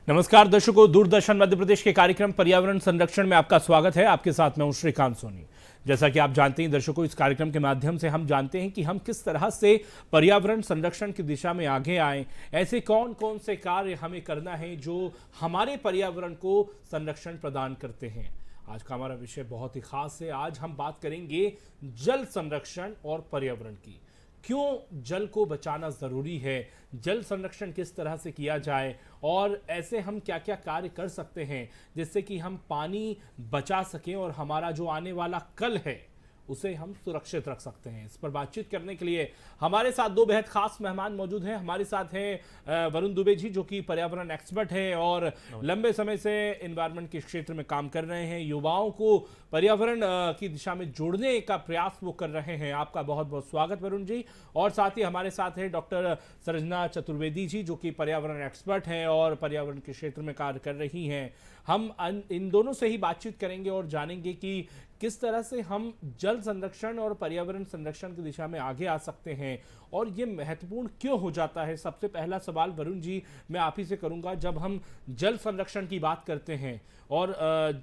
नमस्कार दर्शकों, दूरदर्शन मध्य प्रदेश के कार्यक्रम पर्यावरण संरक्षण में आपका स्वागत है। आपके साथ मैं हूं श्रीकांत सोनी। जैसा कि आप जानते हैं दर्शकों, इस कार्यक्रम के माध्यम से हम जानते हैं कि हम किस तरह से पर्यावरण संरक्षण की दिशा में आगे आए, ऐसे कौन कौन से कार्य हमें करना है जो हमारे पर्यावरण को संरक्षण प्रदान करते हैं। आज का हमारा विषय बहुत ही खास है। आज हम बात करेंगे जल संरक्षण और पर्यावरण की। क्यों जल को बचाना जरूरी है, जल संरक्षण किस तरह से किया जाए और ऐसे हम क्या क्या कार्य कर सकते हैं जिससे कि हम पानी बचा सकें और हमारा जो आने वाला कल है उसे हम सुरक्षित रख सकते हैं। इस पर बातचीत करने के लिए हमारे साथ दो बेहद खास मेहमान मौजूद हैं। हमारे साथ हैं वरुण दुबे जी, जो कि पर्यावरण एक्सपर्ट है और लंबे समय से एनवायरनमेंट के क्षेत्र में काम कर रहे हैं। युवाओं को पर्यावरण की दिशा में जोड़ने का प्रयास वो कर रहे हैं। आपका बहुत बहुत स्वागत वरुण जी। और साथ ही हमारे साथ है डॉक्टर सृजना चतुर्वेदी जी, जो कि पर्यावरण एक्सपर्ट हैं और पर्यावरण के क्षेत्र में कार्य कर रही हैं। हम इन दोनों से ही बातचीत करेंगे और जानेंगे कि किस तरह से हम जल संरक्षण और पर्यावरण संरक्षण की दिशा में आगे आ सकते हैं और ये महत्वपूर्ण क्यों हो जाता है। सबसे पहला सवाल वरुण जी मैं आप ही से करूंगा। जब हम जल संरक्षण की बात करते हैं और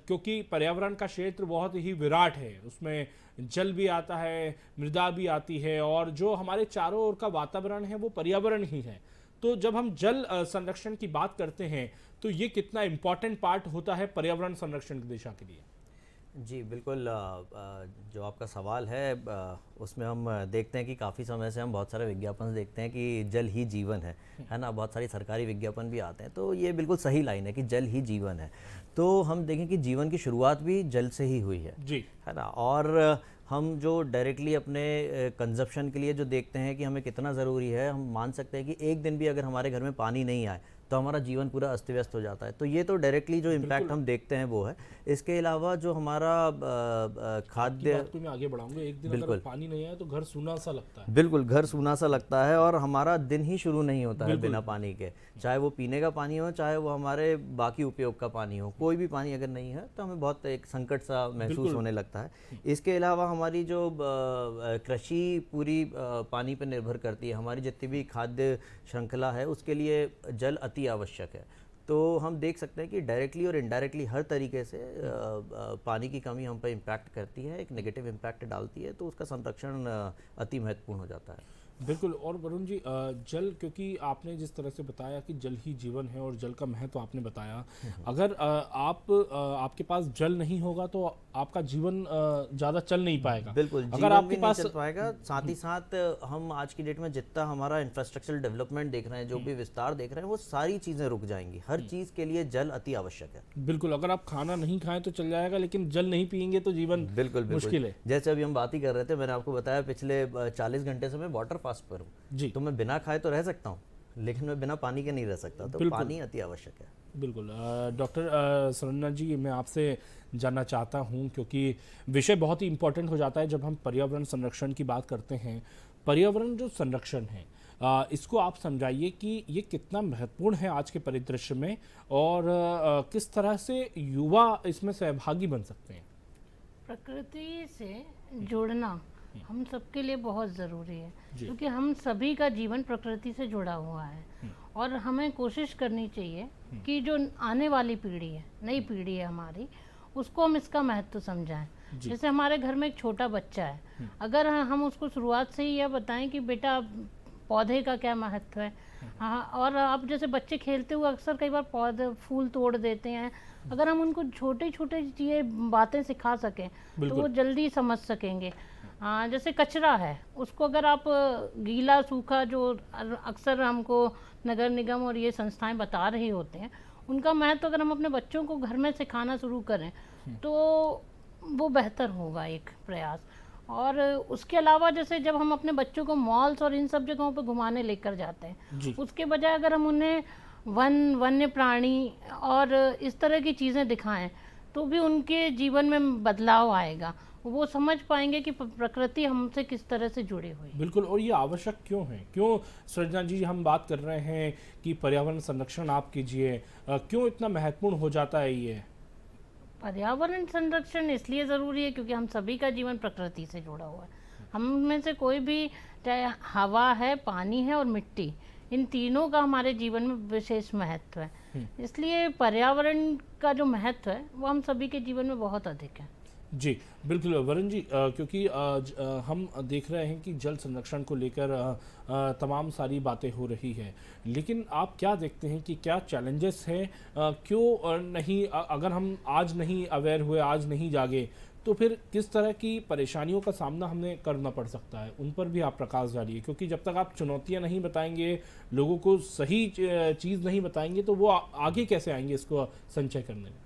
क्योंकि पर्यावरण का क्षेत्र बहुत ही विराट है, उसमें जल भी आता है, मृदा भी आती है और जो हमारे चारों ओर का वातावरण है वो पर्यावरण ही है। तो जब हम जल संरक्षण की बात करते हैं तो ये कितना इम्पोर्टेंट पार्ट होता है पर्यावरण संरक्षण की दिशा के लिए। जी बिल्कुल, जो आपका सवाल है उसमें हम देखते हैं कि काफ़ी समय से हम बहुत सारे विज्ञापन देखते हैं कि जल ही जीवन है ना। बहुत सारी सरकारी विज्ञापन भी आते हैं, तो ये बिल्कुल सही लाइन है कि जल ही जीवन है। तो हम देखें कि जीवन की शुरुआत भी जल से ही हुई है जी, है ना। और हम जो डायरेक्टली अपने कंजप्शन के लिए जो देखते हैं कि हमें कितना ज़रूरी है, हम मान सकते हैं कि एक दिन भी अगर हमारे घर में पानी नहीं आए तो हमारा जीवन पूरा अस्त व्यस्त हो जाता है। तो ये तो डायरेक्टली जो इम्पैक्ट हम देखते हैं वो है। इसके अलावा जो हमारा खाद्य बात मैं आगे बढ़ाऊंगा, एक दिन अगर पानी नहीं आया तो घर सूना सा लगता है। बिल्कुल, घर सूना सा लगता है और हमारा दिन ही शुरू नहीं होता है बिना पानी के। चाहे वो पीने का पानी हो, चाहे वो हमारे बाकी उपयोग का पानी हो, कोई भी पानी अगर नहीं है तो हमें बहुत एक संकट सा महसूस होने लगता है। इसके अलावा हमारी जो कृषि पूरी पानी पर निर्भर करती है, हमारी जितनी भी खाद्य श्रृंखला है उसके लिए जल अति आवश्यक है। तो हम देख सकते हैं कि डायरेक्टली और इनडायरेक्टली हर तरीके से पानी की कमी हम पर इम्पैक्ट करती है, एक नेगेटिव इम्पैक्ट डालती है। तो उसका संरक्षण अति महत्वपूर्ण हो जाता है। बिल्कुल। और वरुण जी, जल, क्योंकि आपने जिस तरह से बताया कि जल ही जीवन है और जल का महत्व आपने बताया, अगर आपके पास जल नहीं होगा तो आपका जीवन ज़्यादा चल नहीं पाएगा। बिल्कुल, अगर आपके पास चल पाएगा। साथ ही साथ हम आज की डेट में जितना हमारा इंफ्रास्ट्रक्चर डेवलपमेंट देख रहे हैं, जो भी विस्तार देख रहे हैं, वो सारी चीज़ें रुक जाएंगी। हर चीज़ के लिए जल अति आवश्यक है। बिल्कुल, अगर आप खाना नहीं खाएं तो चल जाएगा, लेकिन जल नहीं पियेंगे तो जीवन बिल्कुल मुश्किल है। जैसे अभी हम बात ही कर रहे थे, मैंने आपको बताया पिछले 40 घंटे से मैं वाटर फास्ट पर हूँ जी। तो मैं बिना खाए तो रह सकता हूँ, लेकिन मैं बिना पानी के नहीं रह सकता। तो पानी अति आवश्यक है। बिल्कुल। डॉक्टर सृजना जी, मैं आपसे जानना चाहता हूं, क्योंकि विषय बहुत ही इम्पोर्टेंट हो जाता है जब हम पर्यावरण संरक्षण की बात करते हैं। पर्यावरण जो संरक्षण है, इसको आप समझाइए कि ये कितना महत्वपूर्ण है आज के परिदृश्य में और किस तरह से युवा इसमें सहभागी बन सकते हैं। प्रकृति से जुड़ना हम सबके लिए बहुत ज़रूरी है, क्योंकि हम सभी का जीवन प्रकृति से जुड़ा हुआ है और हमें कोशिश करनी चाहिए कि जो आने वाली पीढ़ी है, नई पीढ़ी है हमारी, उसको हम इसका महत्व समझाएं। जैसे हमारे घर में एक छोटा बच्चा है, अगर हम उसको शुरुआत से ही यह बताएं कि बेटा पौधे का क्या महत्व है। हाँ, और अब जैसे बच्चे खेलते हुए अक्सर कई बार पौधे फूल तोड़ देते हैं, अगर हम उनको छोटे छोटे ये बातें सिखा सकें तो वो जल्दी समझ सकेंगे। जैसे कचरा है, उसको अगर आप गीला सूखा, जो अक्सर हमको नगर निगम और ये संस्थाएं बता रही होते हैं, उनका महत्व अगर हम अपने बच्चों को घर में सिखाना शुरू करें तो वो बेहतर होगा एक प्रयास। और उसके अलावा जैसे जब हम अपने बच्चों को मॉल्स और इन सब जगहों पर घुमाने लेकर जाते हैं, उसके बजाय अगर हम उन्हें वन्य प्राणी और इस तरह की चीज़ें दिखाएं तो भी उनके जीवन में बदलाव आएगा। वो समझ पाएंगे कि प्रकृति हमसे किस तरह से जुड़ी हुई है। बिल्कुल। और ये आवश्यक क्यों है? क्यों सृजना जी हम बात कर रहे हैं कि पर्यावरण संरक्षण आप कीजिए, क्यों इतना महत्वपूर्ण हो जाता है ये? पर्यावरण संरक्षण इसलिए ज़रूरी है क्योंकि हम सभी का जीवन प्रकृति से जुड़ा हुआ है। हम में से कोई भी, चाहे हवा है, पानी है और मिट्टी, इन तीनों का हमारे जीवन में विशेष महत्व है। इसलिए पर्यावरण का जो महत्व है वो हम सभी के जीवन में बहुत अधिक है। जी बिल्कुल वरुण जी, क्योंकि हम देख रहे हैं कि जल संरक्षण को लेकर तमाम सारी बातें हो रही है, लेकिन आप क्या देखते हैं कि क्या चैलेंजेस हैं? क्यों नहीं, अगर हम आज नहीं अवेयर हुए, आज नहीं जागे, तो फिर किस तरह की परेशानियों का सामना हमें करना पड़ सकता है? उन पर भी आप प्रकाश डालिए, क्योंकि जब तक आप चुनौतियां नहीं बताएंगे, लोगों को सही चीज़ नहीं बताएंगे, तो वो आगे कैसे आएंगे इसको संचय करने में?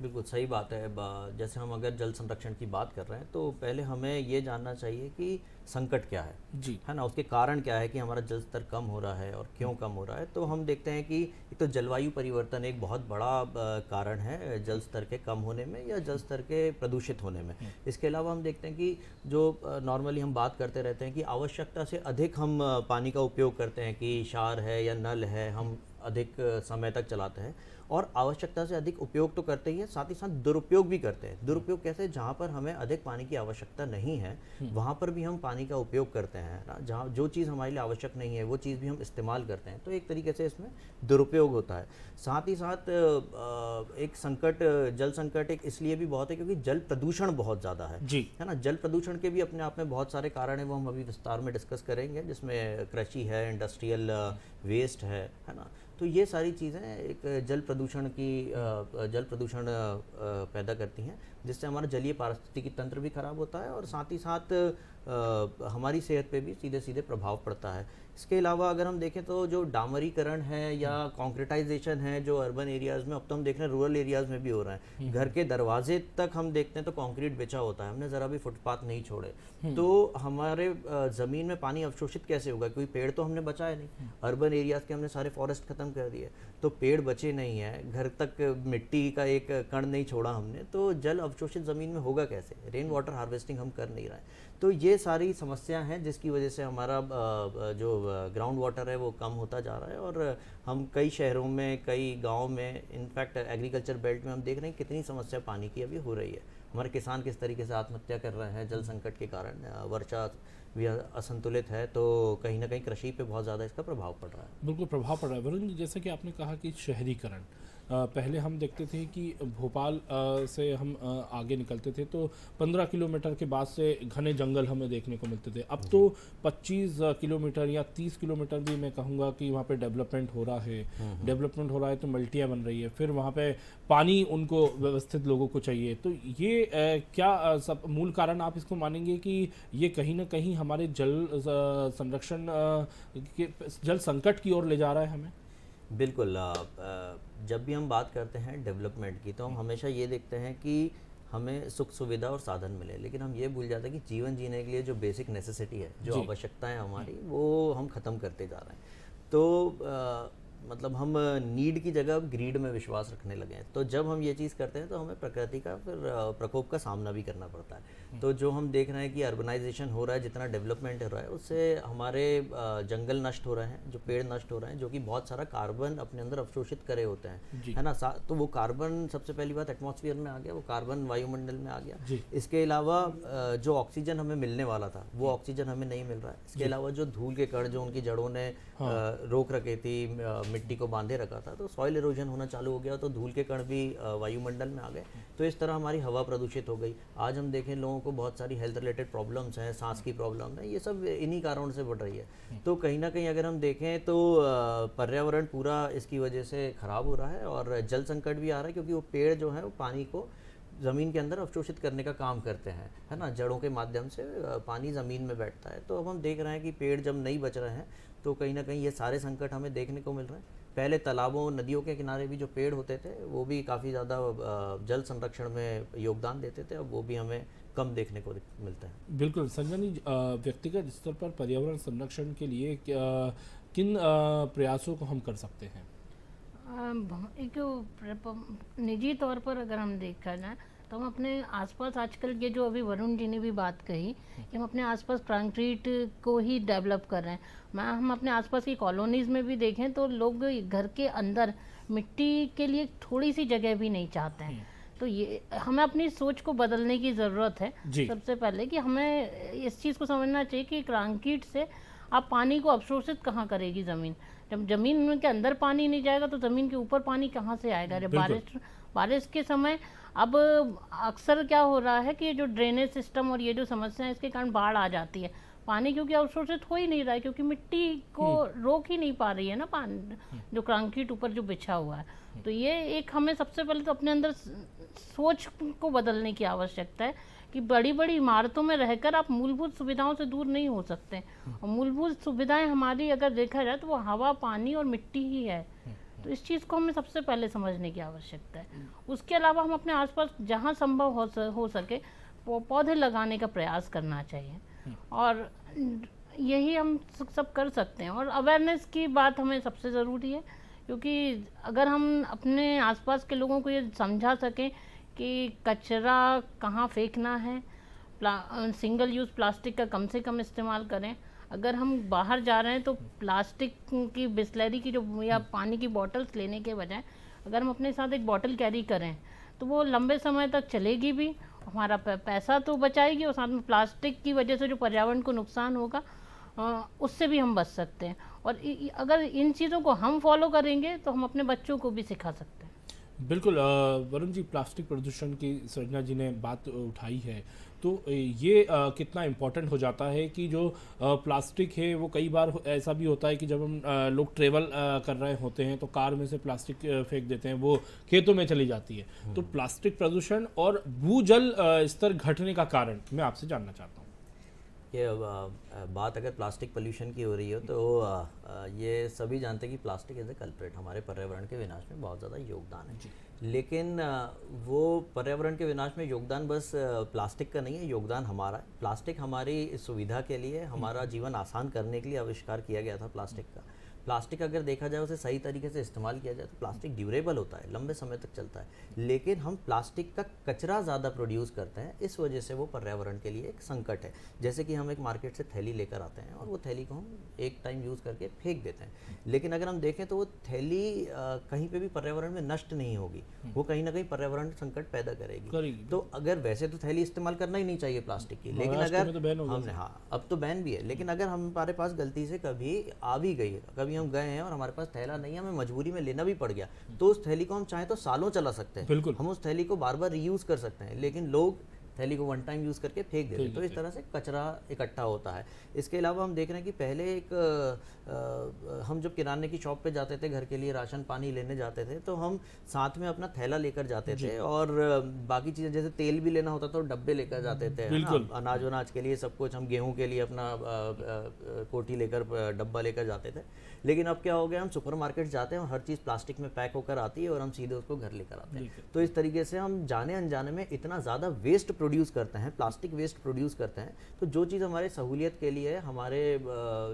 बिल्कुल सही बात है। जैसे हम अगर जल संरक्षण की बात कर रहे हैं तो पहले हमें ये जानना चाहिए कि संकट क्या है ना, उसके कारण क्या है कि हमारा जल स्तर कम हो रहा है और क्यों कम हो रहा है। तो हम देखते हैं कि एक तो जलवायु परिवर्तन एक बहुत बड़ा कारण है जल स्तर के कम होने में या जल स्तर के प्रदूषित होने में। इसके अलावा हम देखते हैं कि जो नॉर्मली हम बात करते रहते हैं कि आवश्यकता से अधिक हम पानी का उपयोग करते हैं, कि शार है या नल है, हम अधिक समय तक चलाते हैं और आवश्यकता से अधिक उपयोग तो करते ही हैं, साथ ही साथ दुरुपयोग भी करते हैं। दुरुपयोग कैसे? जहाँ पर हमें अधिक पानी की आवश्यकता नहीं है वहाँ पर भी हम पानी का उपयोग करते हैं ना, जहाँ जो चीज़ हमारे लिए आवश्यक नहीं है वो चीज़ भी हम इस्तेमाल करते हैं। तो एक तरीके से इसमें दुरुपयोग होता है। साथ ही साथ एक संकट, जल संकट एक इसलिए भी बहुत है क्योंकि जल प्रदूषण बहुत ज़्यादा है ना। जल प्रदूषण के भी अपने आप में बहुत सारे कारण हैं, वो हम अभी विस्तार में डिस्कस करेंगे, जिसमें कृषि है, इंडस्ट्रियल वेस्ट है ना। तो ये सारी चीज़ें एक जल प्रदूषण पैदा करती हैं, जिससे हमारा जलीय पारिस्थितिकी तंत्र भी खराब होता है और साथ ही साथ हमारी सेहत पे भी सीधे सीधे प्रभाव पड़ता है। इसके अलावा अगर हम देखें तो जो डामरीकरण है या कॉन्क्रीटाइजेशन है जो अर्बन एरियाज़ में, अब तो हम देख रहे हैं रूरल एरियाज़ में भी हो रहा है। घर के दरवाजे तक हम देखते हैं तो कंक्रीट बिछा होता है, हमने ज़रा भी फुटपाथ नहीं छोड़े। तो हमारे ज़मीन में पानी अवशोषित कैसे होगा? कोई पेड़ तो हमने बचाए नहीं। अर्बन एरियाज़ के हमने सारे फॉरेस्ट खत्म कर दिए, तो पेड़ बचे नहीं है, घर तक मिट्टी का एक कण नहीं छोड़ा हमने, तो जल अवशोषित ज़मीन में होगा कैसे? रेन वाटर हार्वेस्टिंग हम कर नहीं रहे हैं। तो ये सारी समस्या हैं जिसकी वजह से हमारा जो ग्राउंड वाटर है वो कम होता जा रहा है और हम कई शहरों में, कई गाँव में, इनफैक्ट एग्रीकल्चर बेल्ट में हम देख रहे हैं कितनी समस्या पानी की अभी हो रही है। हमारे किसान किस तरीके से आत्महत्या कर रहे हैं जल संकट के कारण। वर्षा भी असंतुलित है तो कहीं ना कहीं कृषि पे बहुत ज़्यादा इसका प्रभाव पड़ रहा है। बिल्कुल प्रभाव पड़ रहा है। वरुण जी, जैसे कि आपने कहा कि शहरीकरण, पहले हम देखते थे कि भोपाल से हम आगे निकलते थे तो 15 किलोमीटर के बाद से घने जंगल हमें देखने को मिलते थे। अब तो 25 किलोमीटर या 30 किलोमीटर भी मैं कहूँगा कि वहाँ पे डेवलपमेंट हो रहा है। डेवलपमेंट हो रहा है तो मल्टियाँ बन रही है, फिर वहाँ पे पानी उनको व्यवस्थित लोगों को चाहिए। तो ये क्या सब मूल कारण आप इसको मानेंगे कि ये कहीं ना कहीं हमारे जल संरक्षण जल संकट की ओर ले जा रहा है हमें? बिल्कुल। जब भी हम बात करते हैं डेवलपमेंट की तो हम हमेशा ये देखते हैं कि हमें सुख सुविधा और साधन मिले, लेकिन हम ये भूल जाते हैं कि जीवन जीने के लिए जो बेसिक नेसेसिटी है, जो आवश्यकताएं हमारी, वो हम ख़त्म करते जा रहे हैं। तो मतलब हम नीड की जगह ग्रीड में विश्वास रखने लगे हैं। तो जब हम ये चीज़ करते हैं तो हमें प्रकृति का फिर प्रकोप का सामना भी करना पड़ता है। तो जो हम देख रहे हैं कि अर्बनाइजेशन हो रहा है, जितना डेवलपमेंट हो रहा है, उससे हमारे जंगल नष्ट हो रहे हैं, जो पेड़ नष्ट हो रहे हैं, जो कि बहुत सारा कार्बन अपने अंदर अवशोषित करे होते हैं, है ना। तो वो कार्बन सबसे पहली बात एटमॉस्फेयर में आ गया, वो कार्बन वायुमंडल में आ गया। इसके अलावा जो ऑक्सीजन हमें मिलने वाला था वो ऑक्सीजन हमें नहीं मिल रहा है। इसके अलावा जो धूल के कण जो उनकी जड़ों ने रोक रखे थी, मिट्टी को बांधे रखा था, तो सॉइल इरोजन होना चालू हो गया, तो धूल के कण भी वायुमंडल में आ गए। तो इस तरह हमारी हवा प्रदूषित हो गई। आज हम देखें लोगों को बहुत सारी हेल्थ रिलेटेड प्रॉब्लम्स हैं, सांस की प्रॉब्लम है, ये सब इन्हीं कारणों से बढ़ रही है। तो कहीं ना कहीं अगर हम देखें तो पर्यावरण पूरा इसकी वजह से खराब हो रहा है और जल संकट भी आ रहा है, क्योंकि वो पेड़ जो है वो पानी को ज़मीन के अंदर अवशोषित करने का काम करते हैं, है ना। जड़ों के माध्यम से पानी ज़मीन में बैठता है। तो अब हम देख रहे हैं कि पेड़ जब नहीं बच रहे हैं तो कहीं ना कहीं ये सारे संकट हमें देखने को मिल रहे हैं। पहले तालाबों, नदियों के किनारे भी जो पेड़ होते थे वो भी काफ़ी ज़्यादा जल संरक्षण में योगदान देते थे, अब वो भी हमें कम देखने को मिलता है। बिल्कुल संजय जी, व्यक्तिगत स्तर पर पर्यावरण संरक्षण के लिए किन प्रयासों को हम कर सकते हैं? एक निजी तौर पर अगर हम देखा जाए तो हम अपने आसपास आजकल ये जो अभी वरुण जी ने भी बात कही कि हम अपने आसपास कंक्रीट को ही डेवलप कर रहे हैं। हम अपने आसपास की कॉलोनीज़ में भी देखें तो लोग घर के अंदर मिट्टी के लिए थोड़ी सी जगह भी नहीं चाहते हैं। तो ये हमें अपनी सोच को बदलने की ज़रूरत है। सबसे पहले कि हमें इस चीज़ को समझना चाहिए कि कंक्रीट से आप पानी को अवशोषित कहाँ करेगी ज़मीन? जब ज़मीन के अंदर पानी नहीं जाएगा तो ज़मीन के ऊपर पानी कहाँ से आएगा? अरे बारिश के समय अब अक्सर क्या हो रहा है कि ये जो ड्रेनेज सिस्टम और ये जो समस्या है इसके कारण बाढ़ आ जाती है। पानी क्योंकि अवशोषित हो ही नहीं रहा है, क्योंकि मिट्टी को रोक ही नहीं पा रही है ना पानी, जो कंक्रीट ऊपर जो बिछा हुआ है। तो ये एक हमें सबसे पहले तो अपने अंदर सोच को बदलने की आवश्यकता है कि बड़ी बड़ी इमारतों में रहकर आप मूलभूत सुविधाओं से दूर नहीं हो सकते। और मूलभूत सुविधाएं हमारी अगर देखा जाए तो वो हवा, पानी और मिट्टी ही है। तो इस चीज़ को हमें सबसे पहले समझने की आवश्यकता है। उसके अलावा हम अपने आसपास जहाँ संभव हो सके पौधे लगाने का प्रयास करना चाहिए, और यही हम सब कर सकते हैं। और अवेयरनेस की बात हमें सबसे ज़रूरी है, क्योंकि अगर हम अपने आसपास के लोगों को ये समझा सकें कि कचरा कहाँ फेंकना है, सिंगल यूज़ प्लास्टिक का कम से कम इस्तेमाल करें। अगर हम बाहर जा रहे हैं तो प्लास्टिक की बिस्लरी की जो या पानी की बॉटल्स लेने के बजाय अगर हम अपने साथ एक बॉटल कैरी करें तो वो लंबे समय तक चलेगी भी, हमारा पैसा तो बचाएगी, और साथ में प्लास्टिक की वजह से जो पर्यावरण को नुकसान होगा उससे भी हम बच सकते हैं। और अगर इन चीज़ों को हम फॉलो करेंगे तो हम अपने बच्चों को भी सिखा सकते हैं। बिल्कुल वरुण जी, प्लास्टिक प्रदूषण की संजना जी ने बात उठाई है, तो ये कितना इम्पोर्टेंट हो जाता है कि जो प्लास्टिक है वो कई बार ऐसा भी होता है कि जब हम लोग ट्रेवल कर रहे होते हैं तो कार में से प्लास्टिक फेंक देते हैं, वो खेतों में चली जाती है। तो प्लास्टिक प्रदूषण और भूजल स्तर घटने का कारण मैं आपसे जानना चाहता हूँ। ये बात अगर प्लास्टिक पोल्यूशन की हो रही हो तो ये सभी जानते हैं कि प्लास्टिक एज ए कल्प्रेट हमारे पर्यावरण के विनाश में बहुत ज़्यादा योगदान है। लेकिन वो पर्यावरण के विनाश में योगदान बस प्लास्टिक का नहीं है, योगदान हमारा है। प्लास्टिक हमारी सुविधा के लिए, हमारा जीवन आसान करने के लिए आविष्कार किया गया था प्लास्टिक का। प्लास्टिक अगर देखा जाए उसे सही तरीके से इस्तेमाल किया जाए तो प्लास्टिक ड्यूरेबल होता है, लंबे समय तक चलता है। लेकिन हम प्लास्टिक का कचरा ज़्यादा प्रोड्यूस करते हैं, इस वजह से वो पर्यावरण के लिए एक संकट है। जैसे कि हम एक मार्केट से थैली लेकर आते हैं और वो थैली को हम एक टाइम यूज़ करके फेंक देते हैं, लेकिन अगर हम देखें तो वो थैली कहीं पर भी पर्यावरण में नष्ट नहीं होगी, वो कहीं ना कहीं पर्यावरण संकट पैदा करेगी। तो अगर वैसे तो थैली इस्तेमाल करना ही नहीं चाहिए प्लास्टिक की, लेकिन अगर हमने, हाँ अब तो बैन भी है, लेकिन अगर हमारे पास गलती से कभी आ भी गई है, कभी हम गए हैं और हमारे पास थैला नहीं है, हमें मजबूरी में लेना भी पड़ गया, तो उस थैली को हम चाहे तो सालों चला सकते हैं, हम उस थैली को बार बार रीयूज कर सकते हैं। लेकिन लोग थैली को वन टाइम यूज़ करके फेंक देते हैं, तो इस तरह से कचरा इकट्ठा होता है। इसके अलावा हम देख रहे हैं कि पहले हम जब किराने की शॉप पे जाते थे, घर के लिए राशन पानी लेने जाते थे, तो हम साथ में अपना थैला लेकर जाते थे, और बाकी चीज़ें जैसे तेल भी लेना होता था तो डब्बे लेकर जाते थे, अनाज वनाज के लिए सब कुछ, हम गेहूं के लिए अपना कोठी लेकर, डब्बा लेकर जाते थे। लेकिन अब क्या हो गया, हम सुपरमार्केट जाते हैं और हर चीज़ प्लास्टिक में पैक होकर आती है और हम सीधे उसको घर लेकर आते हैं। तो इस तरीके से हम जाने अनजाने में इतना ज़्यादा वेस्ट प्रोड्यूस करते हैं, प्लास्टिक वेस्ट प्रोड्यूस करते हैं। तो जो चीज़ हमारे सहूलियत के लिए, हमारे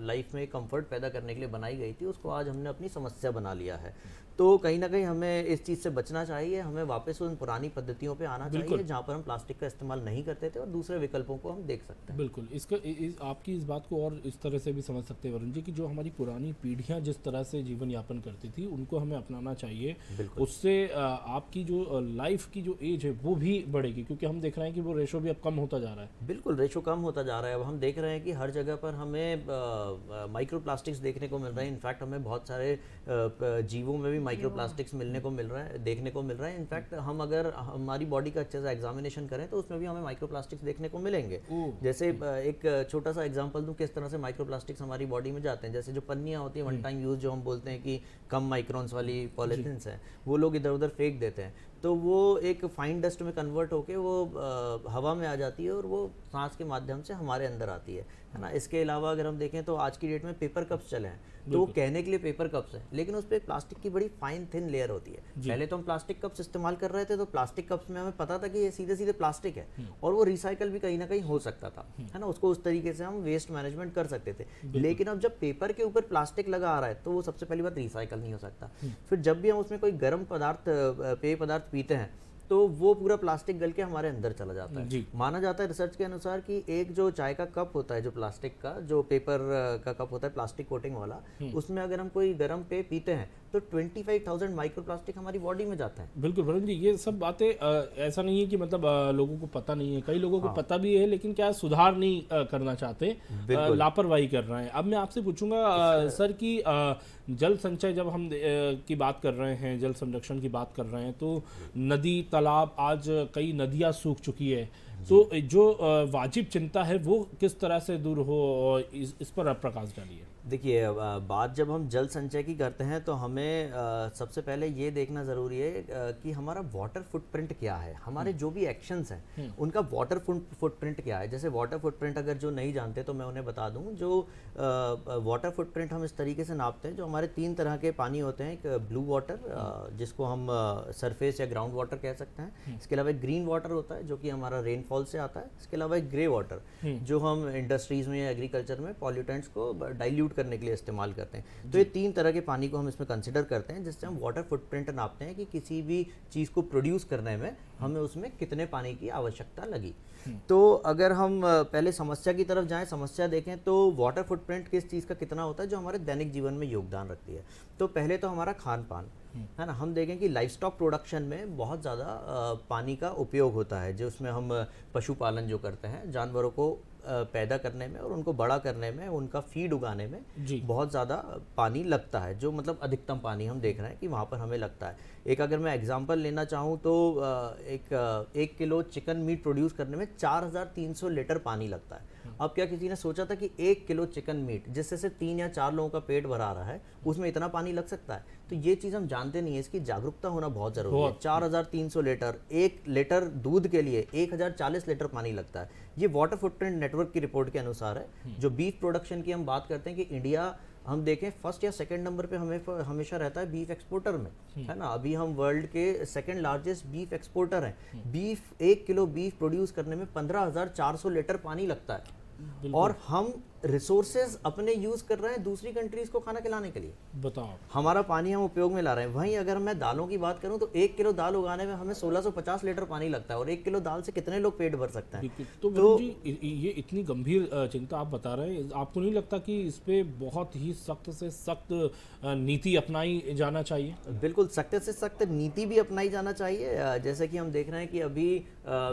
लाइफ में कंफर्ट पैदा करने के लिए बनाई गई थी, उसको आज हमने अपनी समस्या बना लिया है। तो कहीं ना कहीं हमें इस चीज़ से बचना चाहिए, हमें वापस उन पुरानी पद्धतियों पे आना चाहिए जहाँ पर हम प्लास्टिक का इस्तेमाल नहीं करते थे, और दूसरे विकल्पों को हम देख सकते हैं। बिल्कुल, इसका आपकी इस बात को और इस तरह से भी समझ सकते हैं वरुण जी कि जो हमारी पुरानी पीढ़ियाँ जिस तरह से जीवन यापन करती थी उनको हमें अपनाना चाहिए। उससे आपकी जो लाइफ की जो एज है वो भी बढ़ेगी, क्योंकि हम देख रहे हैं कि वो रेशो भी अब कम होता जा रहा है। बिल्कुल, रेशो कम होता जा रहा है। अब हम देख रहे हैं कि हर जगह पर हमें माइक्रो प्लास्टिक्स देखने को मिल रहे हैं। इनफैक्ट हमें बहुत सारे जीवों में भी माइक्रो प्लास्टिक्स मिलने को मिल रहा है, देखने को मिल रहा है। इनफैक्ट हम अगर हमारी बॉडी का अच्छे से एग्जामिनेशन करें तो उसमें भी हमें माइक्रो प्लास्टिक्स देखने को मिलेंगे। जैसे एक छोटा सा एग्जांपल दूं किस तरह से माइक्रो प्लास्टिक्स हमारी बॉडी में जाते हैं। जैसे जो पन्नियाँ होती हैं वन टाइम यूज, जो हम बोलते हैं कि कम माइक्रोन्स वाली पॉलीथिन्स हैं, वो लोग इधर उधर फेंक देते हैं, तो वो एक फाइन डस्ट में कन्वर्ट होके वो हवा में आ जाती है और वो सांस के माध्यम से हमारे अंदर आती है ना। इसके अलावा अगर हम देखें तो आज की डेट में पेपर कप्स चले हैं, तो वो कहने के लिए पेपर कप्स हैं, लेकिन उस पर प्लास्टिक की बड़ी फाइन थिन लेयर होती है। पहले तो हम प्लास्टिक कप्स इस्तेमाल कर रहे थे, तो प्लास्टिक कप्स में हमें पता था कि ये सीधे सीधे प्लास्टिक है और वो रिसाइकल भी कहीं ना कहीं हो सकता था, है ना, उसको उस तरीके से हम वेस्ट मैनेजमेंट कर सकते थे। लेकिन अब जब पेपर के ऊपर प्लास्टिक लगा आ रहा है तो वो सबसे पहली बात रिसाइकल नहीं हो सकता। फिर जब भी हम उसमें कोई गर्म पदार्थ, पेय पदार्थ पीते हैं तो वो पूरा प्लास्टिक गल के हमारे अंदर चला जाता है। जी। माना जाता है रिसर्च के अनुसार कि एक जो चाय का कप होता है, जो प्लास्टिक का, जो पेपर का कप होता है प्लास्टिक कोटिंग वाला, उसमें अगर हम कोई गर्म पेय पीते हैं तो 25,000 माइक्रो प्लास्टिक हमारी बॉडी में जाता है। बिल्कुल वरुण जी, ये सब बातें ऐसा नहीं है कि मतलब लोगों को पता नहीं है, कई लोगों को पता भी है लेकिन क्या सुधार नहीं करना चाहते, लापरवाही कर रहे हैं। अब मैं आपसे पूछूंगा सर कि जल संचय जब हम की बात कर रहे हैं, जल संरक्षण की बात कर रहे हैं, तो नदी तालाब, आज कई नदियां सूख चुकी है, तो जो वाजिब चिंता है वो किस तरह से दूर हो, और इस पर आप प्रकाश डालिए। देखिए, बात जब हम जल संचय की करते हैं तो हमें सबसे पहले ये देखना ज़रूरी है कि हमारा वाटर फुटप्रिंट क्या है, हमारे जो भी एक्शंस हैं उनका वाटर फुटप्रिंट क्या है। जैसे वाटर फुटप्रिंट अगर जो नहीं जानते तो मैं उन्हें बता दूं, जो वाटर फुटप्रिंट हम इस तरीके से नापते हैं, जो हमारे 3 तरह के पानी होते हैं। एक ब्लू वाटर, जिसको हम सरफेस या ग्राउंड वाटर कह सकते हैं। इसके अलावा एक ग्रीन वाटर होता है जो कि हमारा रेनफॉल से आता है। इसके अलावा एक ग्रे वाटर जो हम इंडस्ट्रीज़ में या एग्रीकल्चर में पॉल्यूटेंट्स को डाइल्यूट करने के लिए इस्तेमाल करते हैं। तो ये 3 तरह के पानी को हम इसमें कंसिडर करते हैं, जिससे हम वाटर फुटप्रिंट नापते हैं कि किसी भी चीज़ को प्रोड्यूस करने में हमें उसमें कितने पानी की आवश्यकता लगी। तो अगर हम पहले समस्या की तरफ जाएं, समस्या देखें तो वाटर फुटप्रिंट किस चीज़ का कितना होता है जो हमारे दैनिक जीवन में योगदान रखती है। तो पहले तो हमारा खान पान है ना, हम देखें कि लाइफ स्टॉक प्रोडक्शन में बहुत ज़्यादा पानी का उपयोग होता है, जो उसमें हम पशुपालन जो करते हैं, जानवरों को पैदा करने में और उनको बड़ा करने में, उनका फीड उगाने में बहुत ज़्यादा पानी लगता है, जो मतलब अधिकतम पानी हम देख रहे हैं कि वहाँ पर हमें लगता है। एक अगर मैं एग्जांपल लेना चाहूँ तो एक किलो चिकन मीट प्रोड्यूस करने में 4,300 लीटर पानी लगता है। अब क्या किसी ने सोचा था कि 1 किलो चिकन मीट जिससे से 3 या 4 लोगों का पेट भरा रहा है, उसमें इतना पानी लग सकता है? तो ये चीज़ हम जानते नहीं है, इसकी जागरूकता होना बहुत ज़रूरी है। 4,300 लीटर, 1 लीटर दूध के लिए 1,040 लीटर पानी लगता है। ये वाटर फुटप्रिंट नेटवर्क की रिपोर्ट के अनुसार है। जो बीफ प्रोडक्शन की हम बात करते हैं कि इंडिया, हम देखें फर्स्ट या सेकंड नंबर पे हमें हमेशा रहता है बीफ एक्सपोर्टर में, है ना। अभी हम वर्ल्ड के सेकंड लार्जेस्ट बीफ एक्सपोर्टर हैं। बीफ, 1 किलो बीफ प्रोड्यूस करने में 15,400 लीटर पानी लगता है, और हम रिसोर्सेज अपने यूज कर रहे हैं दूसरी कंट्रीज को खाना खिलाने के लिए। बताओ, हमारा पानी हम उपयोग में ला रहे हैं। वहीं अगर मैं दालों की बात करूं तो 1 किलो दाल उगाने में हमें 1650 लीटर पानी लगता है, और 1 किलो दाल से कितने लोग पेट भर सकते हैं? तो जी, ये इतनी गंभीर चिंता आप बता रहे हैं, आपको नहीं लगता कि इस पे बहुत ही सख्त से सख्त नीति अपनाई जाना चाहिए? बिल्कुल, सख्त से सख्त नीति भी अपनाई जाना चाहिए। जैसे कि हम देख रहे हैं कि अभी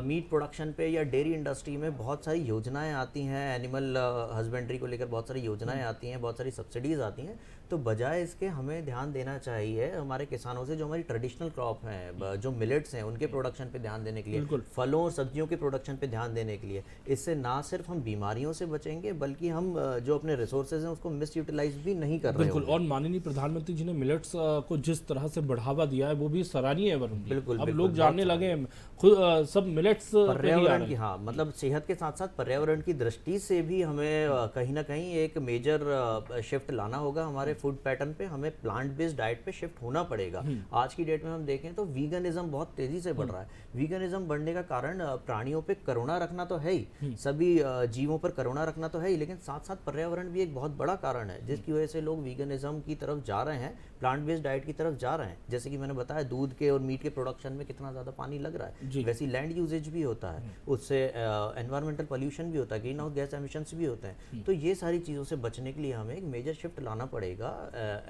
मीट प्रोडक्शन पे या डेयरी इंडस्ट्री में बहुत सारी योजनाएं आती हैं, एनिमल हस्बेंड्री को लेकर बहुत सारी योजनाएं आती हैं, बहुत सारी सब्सिडीज आती हैं। तो बजाय इसके हमें ध्यान देना चाहिए हमारे किसानों से, जो हमारी ट्रेडिशनल क्रॉप हैं, जो मिलेट्स हैं, उनके प्रोडक्शन पे ध्यान देने के लिए, फलों और सब्जियों के प्रोडक्शन पे ध्यान देने के लिए। इससे ना सिर्फ हम बीमारियों से बचेंगे, बल्कि हम जो अपने रिसोर्सेज हैं उसको मिस यूटिलाइज भी नहीं कर रहे हैं। बिल्कुल, और माननीय प्रधानमंत्री जी ने मिलेट्स को जिस तरह से बढ़ावा दिया है वो भी सराहनीय है वरुण। बिल्कुल, अब लोग जानने लगे खुद सब मिलेट्स पर्यावरण की, हाँ, मतलब सेहत के साथ साथ पर्यावरण की दृष्टि से भी हमें कहीं ना कहीं एक मेजर शिफ्ट लाना होगा हमारे फूड पैटर्न पे। हमें प्लांट बेस्ड डाइट पे शिफ्ट होना पड़ेगा। आज की डेट में हम देखें तो वीगनिज्म बहुत तेजी से बढ़ रहा है। वीगनिज्म बढ़ने का कारण प्राणियों पे करुणा रखना तो है ही, सभी जीवों पर करुणा रखना तो है ही, लेकिन साथ साथ पर्यावरण भी एक बहुत बड़ा कारण है जिसकी वजह से लोग वीगनिज्म की तरफ जा रहे हैं, प्लांट बेस्ड डाइट की तरफ जा रहे हैं। जैसे कि मैंने बताया, दूध के और मीट के प्रोडक्शन में कितना ज़्यादा पानी लग रहा है, वैसी लैंड यूजेज भी होता है, उससे एनवायरमेंटल पोल्यूशन भी होता है, ग्रीन हाउस गैस एमिशंस भी होते हैं। तो ये सारी चीज़ों से बचने के लिए हमें एक मेजर शिफ्ट लाना पड़ेगा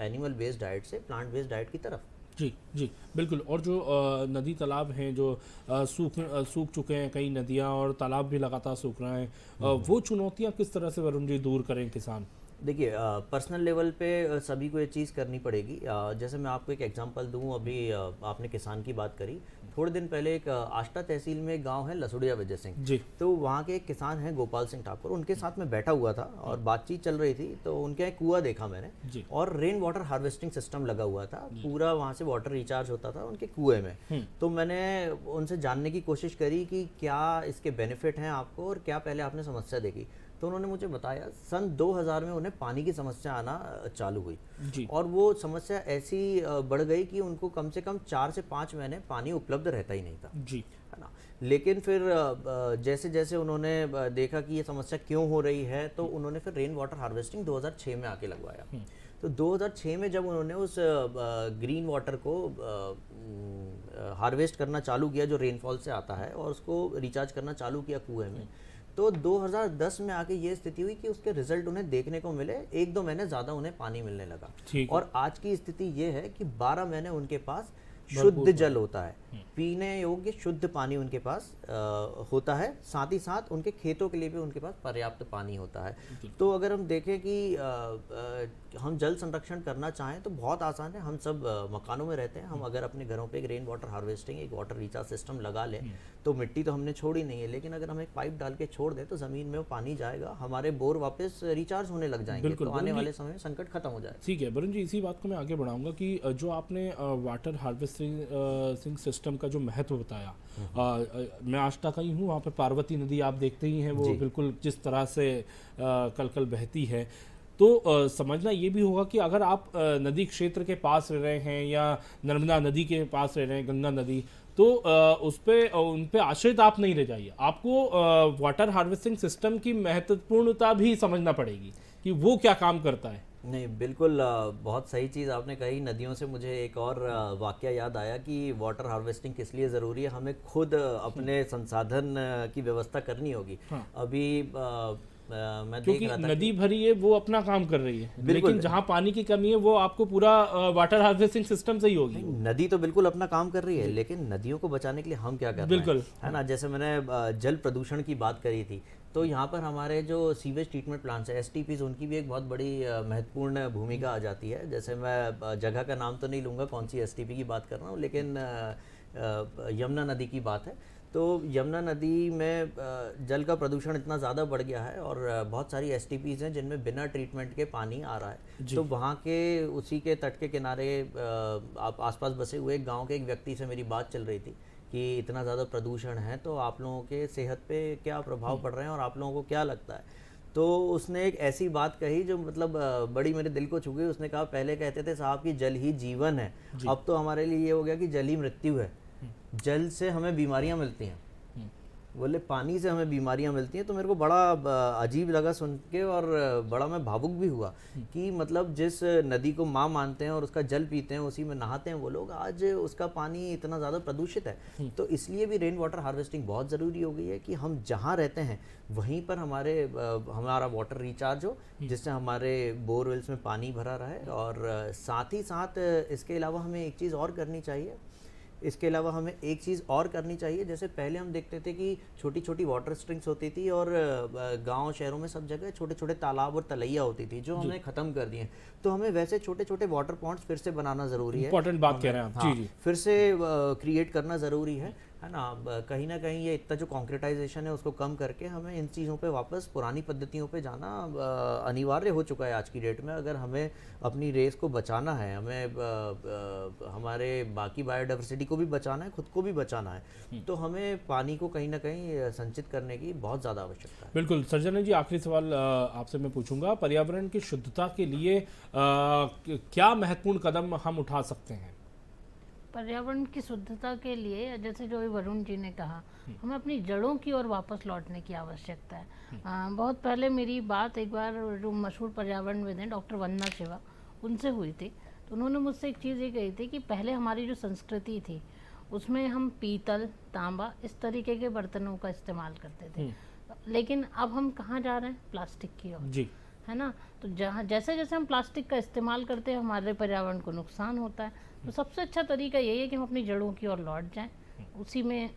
एनिमल बेस्ड डाइट से प्लांट बेस्ड डाइट की तरफ। जी जी बिल्कुल। और जो नदी तालाब हैं जो सूख चुके हैं, कई नदियां और तालाब भी लगातार सूख रहे हैं, वो चुनौतियां किस तरह से वरुण जी दूर करें किसान? देखिए, पर्सनल लेवल पे सभी को ये चीज़ करनी पड़ेगी। जैसे मैं आपको एक एग्जांपल दूं, अभी आपने किसान की बात करी, थोड़े दिन पहले एक आष्टा तहसील में एक गांव है लसुड़िया विजय सिंह जी, तो वहाँ के एक किसान हैं गोपाल सिंह ठाकुर, उनके साथ में बैठा हुआ था और बातचीत चल रही थी। तो उनके एक कुआं देखा मैंने, और रेन वाटर हार्वेस्टिंग सिस्टम लगा हुआ था, पूरा वहाँ से वाटर रिचार्ज होता था उनके कुएं में। तो मैंने उनसे जानने की कोशिश करी कि क्या इसके बेनिफिट हैं आपको और क्या पहले आपने समस्या देखी। तो उन्होंने मुझे बताया सन 2000 में उन्हें पानी की समस्या आना चालू हुई जी। और वो समस्या ऐसी बढ़ गई कि उनको कम से कम 4 से 5 महीने पानी उपलब्ध रहता ही नहीं था, जी। है ना। लेकिन फिर जैसे जैसे उन्होंने देखा कि ये समस्या क्यों हो रही है, तो उन्होंने फिर रेन वाटर हार्वेस्टिंग 2006 में आके लगवाया। तो 2006 में जब उन्होंने उस ग्रीन वाटर को हार्वेस्ट करना चालू किया जो रेनफॉल से आता है और उसको रिचार्ज करना चालू किया कुएं में, तो 2010 में आके ये स्थिति हुई कि उसके रिजल्ट उन्हें देखने को मिले, 1-2 महीने ज़्यादा उन्हें पानी मिलने लगा। और आज की स्थिति ये है कि 12 महीने उनके पास शुद्ध जल होता है, पीने योग्य शुद्ध पानी उनके पास होता है। साथ ही साथ उनके खेतों के लिए भी उनके पास पर्याप्त पानी होता है। तो अगर हम देखें कि हम जल संरक्षण करना चाहें तो बहुत आसान है। हम सब मकानों में रहते हैं, हम अगर अपने घरों पे एक रेन वाटर हार्वेस्टिंग, एक वाटर रिचार्ज सिस्टम लगा लें तो मिट्टी तो हमने छोड़ी नहीं है, लेकिन अगर हम एक पाइप डाल के छोड़ दें तो ज़मीन में वो पानी जाएगा, हमारे बोर वापस रिचार्ज होने लग जाएंगे, तो आने वाले समय में संकट खत्म हो जाएगा। ठीक है वरुण जी, इसी बात को मैं आगे बढ़ाऊंगा कि जो आपने वाटर हार्वेस्टिंग सिस्टम का जो महत्व बताया, मैं आज तक ही हूँ वहाँ पे, पार्वती नदी आप देखते ही हैं, वो बिल्कुल जिस तरह से कल कल बहती है। तो समझना ये भी होगा कि अगर आप नदी क्षेत्र के पास रह रहे हैं या नर्मदा नदी के पास रह रहे हैं, गंगा नदी, तो उन पे आश्रित आप नहीं रह जाइए। आपको वाटर हार्वेस्टिंग सिस्टम की महत्वपूर्णता भी समझना पड़ेगी कि वो क्या काम करता है। नहीं, बिल्कुल बहुत सही चीज़ आपने कही। नदियों से मुझे एक और वाकया याद आया कि वाटर हार्वेस्टिंग किस लिए ज़रूरी है। हमें खुद अपने संसाधन की व्यवस्था करनी होगी। अभी मैं देख रहा था नदी भरी है, वो अपना काम कर रही है, लेकिन जहाँ पानी की कमी है वो आपको पूरा वाटर हार्वेस्टिंग सिस्टम से ही होगी। नदी तो बिल्कुल अपना काम कर रही है, लेकिन नदियों को बचाने के लिए हम क्या कर रहे हैं, है ना। जैसे मैंने जल प्रदूषण की बात करी थी, तो यहाँ पर हमारे जो सीवेज ट्रीटमेंट प्लांट्स है, STPs, उनकी भी एक बहुत बड़ी महत्वपूर्ण भूमिका आ जाती है। जैसे मैं जगह का नाम तो नहीं लूँगा कौन सी STP की बात कर रहा हूँ, लेकिन यमुना नदी की बात है। तो यमुना नदी में जल का प्रदूषण इतना ज़्यादा बढ़ गया है और बहुत सारी STPs हैं जिनमें बिना ट्रीटमेंट के पानी आ रहा है। तो वहाँ के उसी के तट के किनारे आप आसपास बसे हुए एक गाँव के एक व्यक्ति से मेरी बात चल रही थी कि इतना ज़्यादा प्रदूषण है तो आप लोगों के सेहत पे क्या प्रभाव पड़ रहे हैं और आप लोगों को क्या लगता है। तो उसने एक ऐसी बात कही जो मतलब बड़ी मेरे दिल को छू गई। उसने कहा, पहले कहते थे साहब कि जल ही जीवन है, अब तो हमारे लिए ये हो गया कि जल ही मृत्यु है। जल से हमें बीमारियां मिलती हैं, बोले पानी से हमें बीमारियां मिलती हैं। तो मेरे को बड़ा अजीब लगा सुन के और बड़ा मैं भावुक भी हुआ कि मतलब जिस नदी को माँ मानते हैं और उसका जल पीते हैं, उसी में नहाते हैं वो लोग, आज उसका पानी इतना ज़्यादा प्रदूषित है। तो इसलिए भी रेन वाटर हार्वेस्टिंग बहुत ज़रूरी हो गई है कि हम जहाँ रहते हैं वहीं पर हमारा वाटर रिचार्ज हो, जिससे हमारे बोरवेल्स में पानी भरा रहे। और साथ ही साथ इसके अलावा हमें एक चीज़ और करनी चाहिए। जैसे पहले हम देखते थे कि छोटी छोटी वाटर स्ट्रिंग्स होती थी और गांव शहरों में सब जगह छोटे छोटे तालाब और तलैया होती थी जो हमने ख़त्म कर दिए। तो हमें वैसे छोटे छोटे वाटर पॉन्ड्स फिर से बनाना ज़रूरी है। इंपॉर्टेंट बात कह रहे हैं आप। जी। फिर से क्रिएट करना ज़रूरी है ना। कहीं ना कहीं ये इतना जो कॉन्क्रीटाइजेशन है उसको कम करके हमें इन चीज़ों पे वापस पुरानी पद्धतियों पे जाना अनिवार्य हो चुका है आज की डेट में। अगर हमें अपनी रेस को बचाना है, हमें हमारे बाकी बायोडाइवर्सिटी को भी बचाना है, खुद को भी बचाना है, तो हमें पानी को कहीं ना कहीं संचित करने की बहुत ज़्यादा आवश्यकता है। बिल्कुल। सर्जना जी, आखिरी सवाल आपसे मैं पूछूंगा, पर्यावरण की शुद्धता के लिए क्या महत्वपूर्ण कदम हम उठा सकते हैं? पर्यावरण की शुद्धता के लिए जैसे जो वरुण जी ने कहा, हमें अपनी जड़ों की ओर वापस लौटने की आवश्यकता है। बहुत पहले मेरी बात एक बार जो मशहूर पर्यावरणविद हैं डॉक्टर वंदना शिवा, उनसे हुई थी। तो उन्होंने मुझसे एक चीज़ ये कही थी कि पहले हमारी जो संस्कृति थी उसमें हम पीतल, तांबा, इस तरीके के बर्तनों का इस्तेमाल करते थे, लेकिन अब हम कहाँ जा रहे हैं? प्लास्टिक की ओर, जी, है ना। तो जहाँ जैसे जैसे हम प्लास्टिक का इस्तेमाल करते हैं हमारे पर्यावरण को नुकसान होता है। तो सबसे अच्छा तरीका यही है कि हम अपनी जड़ों की ओर लौट जाएं, उसी में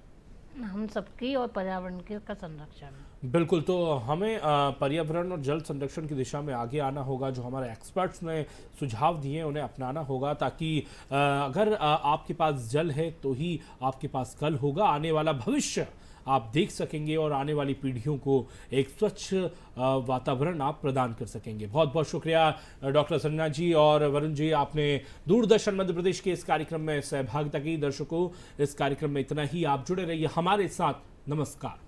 हम सबकी और पर्यावरण का संरक्षण है। बिल्कुल। तो हमें पर्यावरण और जल संरक्षण की दिशा में आगे आना होगा। जो हमारे एक्सपर्ट्स ने सुझाव दिए उन्हें अपनाना होगा, ताकि अगर आपके पास जल है तो ही आपके पास कल होगा, आने वाला भविष्य आप देख सकेंगे और आने वाली पीढ़ियों को एक स्वच्छ वातावरण आप प्रदान कर सकेंगे। बहुत बहुत शुक्रिया डॉक्टर सर्जना जी और वरुण जी, आपने दूरदर्शन मध्य प्रदेश के इस कार्यक्रम में सहभागिता की। दर्शकों, इस कार्यक्रम में इतना ही, आप जुड़े रहिए हमारे साथ। नमस्कार।